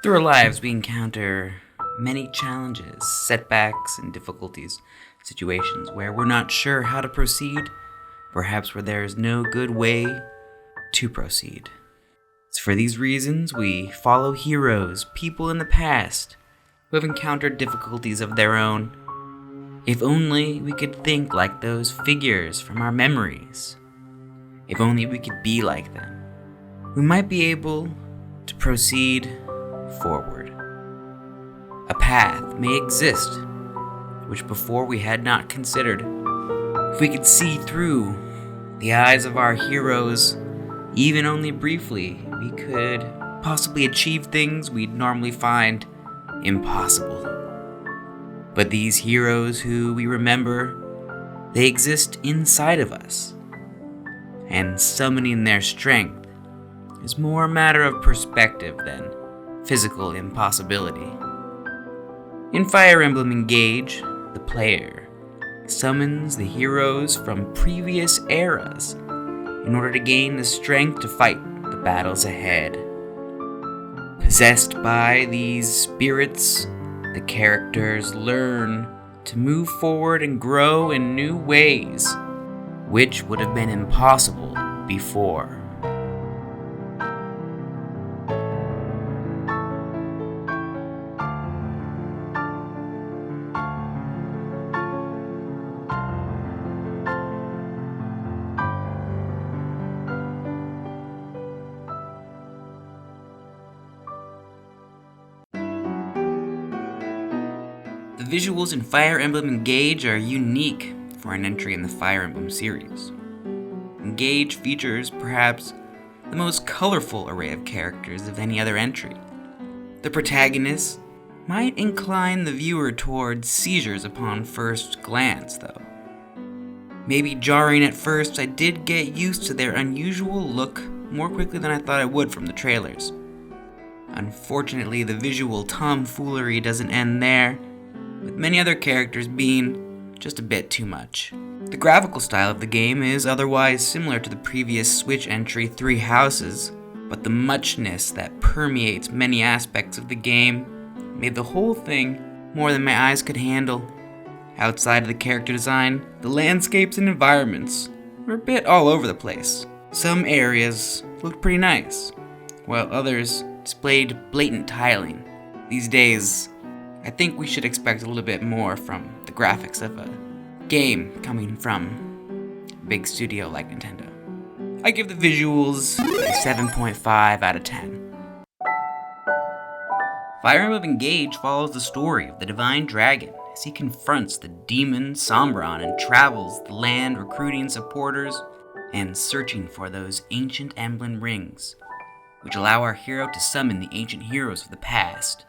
Through our lives, we encounter many challenges, setbacks, and difficulties, situations where we're not sure how to proceed, perhaps where there is no good way to proceed. It's for these reasons we follow heroes, people in the past who have encountered difficulties of their own. If only we could think like those figures from our memories. If only we could be like them. We might be able to proceed forward. A path may exist which before we had not considered. If we could see through the eyes of our heroes, even only briefly, we could possibly achieve things we'd normally find impossible. But these heroes who we remember, they exist inside of us, and summoning their strength is more a matter of perspective than physical impossibility. In Fire Emblem Engage, the player summons the heroes from previous eras in order to gain the strength to fight the battles ahead. Possessed by these spirits, the characters learn to move forward and grow in new ways, which would have been impossible before. The visuals in Fire Emblem Engage are unique for an entry in the Fire Emblem series. Engage features perhaps the most colorful array of characters of any other entry. The protagonist might incline the viewer towards seizures upon first glance, though. Maybe jarring at first, I did get used to their unusual look more quickly than I thought I would from the trailers. Unfortunately, the visual tomfoolery doesn't end there, with many other characters being just a bit too much. The graphical style of the game is otherwise similar to the previous Switch entry Three Houses, but the muchness that permeates many aspects of the game made the whole thing more than my eyes could handle. Outside of the character design, the landscapes and environments were a bit all over the place. Some areas looked pretty nice, while others displayed blatant tiling. These days, I think we should expect a little bit more from the graphics of a game coming from a big studio like Nintendo. I give the visuals a 7.5 out of 10. Fire Emblem Engage follows the story of the Divine Dragon as he confronts the demon Sombron and travels the land recruiting supporters and searching for those ancient emblem rings, which allow our hero to summon the ancient heroes of the past.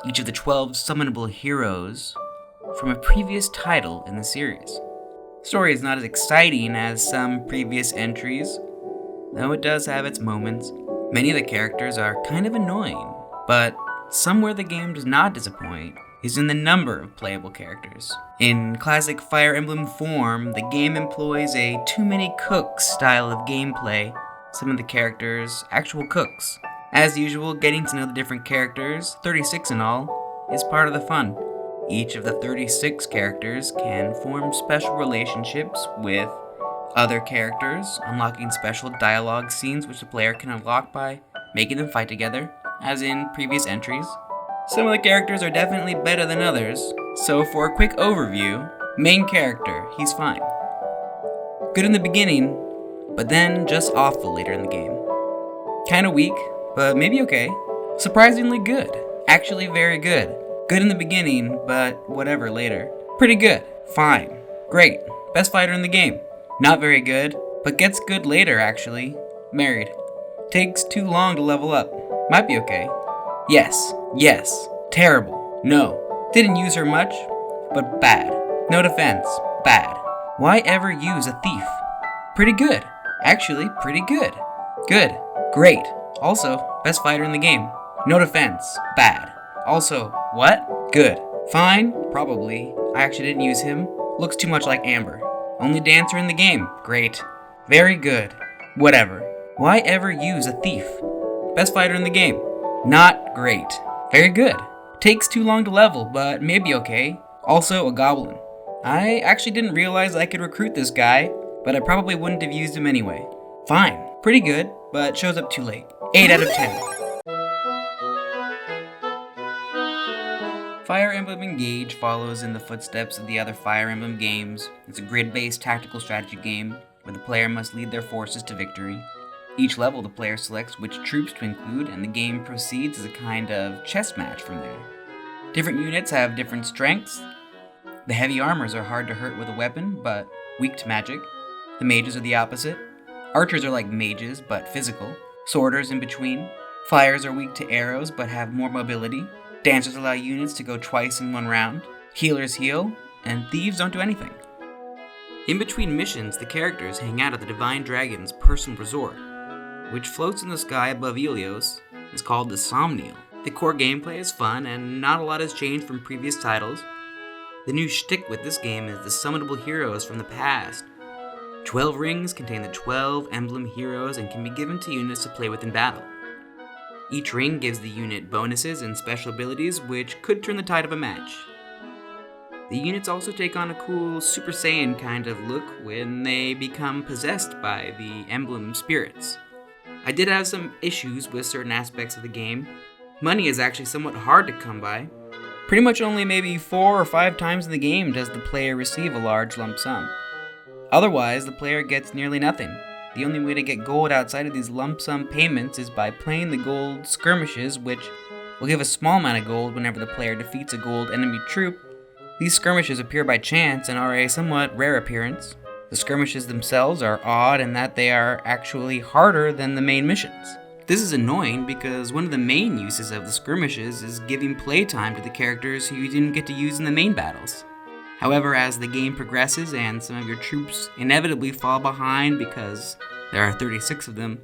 Each of the 12 summonable heroes from a previous title in the series. The story is not as exciting as some previous entries, though it does have its moments. Many of the characters are kind of annoying, but somewhere the game does not disappoint is in the number of playable characters. In classic Fire Emblem form, the game employs a too many cooks style of gameplay. Some of the characters, actual cooks. As usual, getting to know the different characters, 36 in all, is part of the fun. Each of the 36 characters can form special relationships with other characters, unlocking special dialogue scenes which the player can unlock by making them fight together, as in previous entries. Some of the characters are definitely better than others, so for a quick overview, main character, he's fine. Good in the beginning, but then just awful later in the game. Kinda weak, but maybe okay. Surprisingly good. Actually very good. Good in the beginning, but whatever later. Pretty good. Fine. Great. Best fighter in the game. Not very good, but gets good later actually. Married. Takes too long to level up. Might be okay. Yes. Yes. Terrible. No. Didn't use her much, but bad. No defense. Bad. Why ever use a thief? Pretty good. Actually, pretty good. Good. Great. Also, best fighter in the game. No defense. Bad. Also, what? Good. Fine. Probably. I actually didn't use him. Looks too much like Amber. Only dancer in the game. Great. Very good. Whatever. Why ever use a thief? Best fighter in the game. Not great. Very good. Takes too long to level, but maybe okay. Also a goblin. I actually didn't realize I could recruit this guy, but I probably wouldn't have used him anyway. Fine. Pretty good, but shows up too late. 8 out of 10. Fire Emblem Engage follows in the footsteps of the other Fire Emblem games. It's a grid-based tactical strategy game where the player must lead their forces to victory. Each level, the player selects which troops to include, and the game proceeds as a kind of chess match from there. Different units have different strengths. The heavy armors are hard to hurt with a weapon, but weak to magic. The mages are the opposite. Archers are like mages, but physical. Sworders in between. Flyers are weak to arrows, but have more mobility. Dancers allow units to go twice in one round. Healers heal, and thieves don't do anything. In between missions, the characters hang out at the Divine Dragon's personal resort, which floats in the sky above Ilios. It's called the Somniel. The core gameplay is fun, and not a lot has changed from previous titles. The new shtick with this game is the summonable heroes from the past. 12 rings contain the 12 emblem heroes and can be given to units to play with in battle. Each ring gives the unit bonuses and special abilities which could turn the tide of a match. The units also take on a cool Super Saiyan kind of look when they become possessed by the emblem spirits. I did have some issues with certain aspects of the game. Money is actually somewhat hard to come by. Pretty much only maybe 4 or 5 times in the game does the player receive a large lump sum. Otherwise, the player gets nearly nothing. The only way to get gold outside of these lump sum payments is by playing the gold skirmishes, which will give a small amount of gold whenever the player defeats a gold enemy troop. These skirmishes appear by chance and are a somewhat rare appearance. The skirmishes themselves are odd in that they are actually harder than the main missions. This is annoying because one of the main uses of the skirmishes is giving playtime to the characters who you didn't get to use in the main battles. However, as the game progresses and some of your troops inevitably fall behind because there are 36 of them,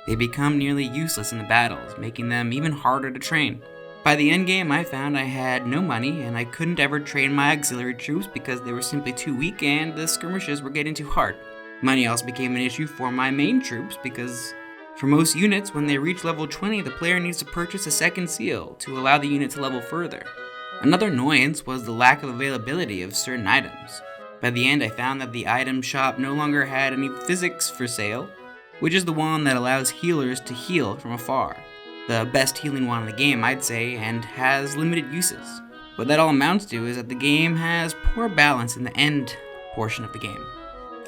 they become nearly useless in the battles, making them even harder to train. By the endgame, I found I had no money and I couldn't ever train my auxiliary troops because they were simply too weak and the skirmishes were getting too hard. Money also became an issue for my main troops because for most units, when they reach level 20, the player needs to purchase a second seal to allow the unit to level further. Another annoyance was the lack of availability of certain items. By the end, I found that the item shop no longer had any physics for sale, which is the wand that allows healers to heal from afar. The best healing wand in the game, I'd say, and has limited uses. What that all amounts to is that the game has poor balance in the end portion of the game.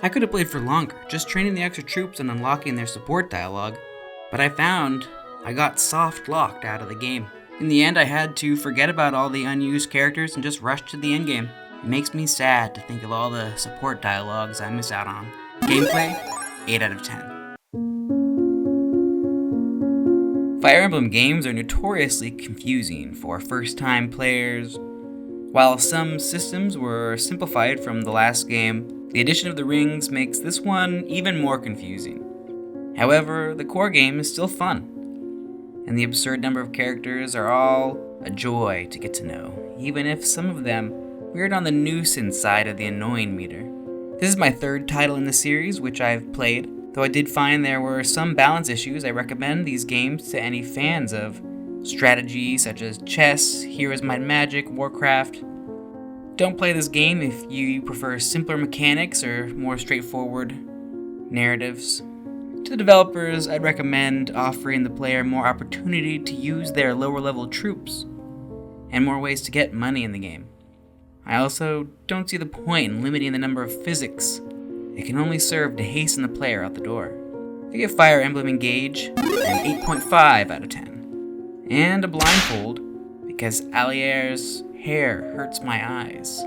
I could have played for longer, just training the extra troops and unlocking their support dialogue, but I found I got soft locked out of the game. In the end, I had to forget about all the unused characters and just rush to the endgame. It makes me sad to think of all the support dialogues I miss out on. Gameplay, 8 out of 10. Fire Emblem games are notoriously confusing for first-time players. While some systems were simplified from the last game, the addition of the rings makes this one even more confusing. However, the core game is still fun, and the absurd number of characters are all a joy to get to know, even if some of them weird on the nuisance side of the annoying meter. This is my third title in the series, which I've played. Though I did find there were some balance issues, I recommend these games to any fans of strategy such as chess, Heroes Might and Magic, Warcraft. Don't play this game if you prefer simpler mechanics or more straightforward narratives. To the developers, I'd recommend offering the player more opportunity to use their lower level troops and more ways to get money in the game. I also don't see the point in limiting the number of physics. It can only serve to hasten the player out the door. I give Fire Emblem Engage an 8.5 out of 10. And a blindfold because Alier's hair hurts my eyes.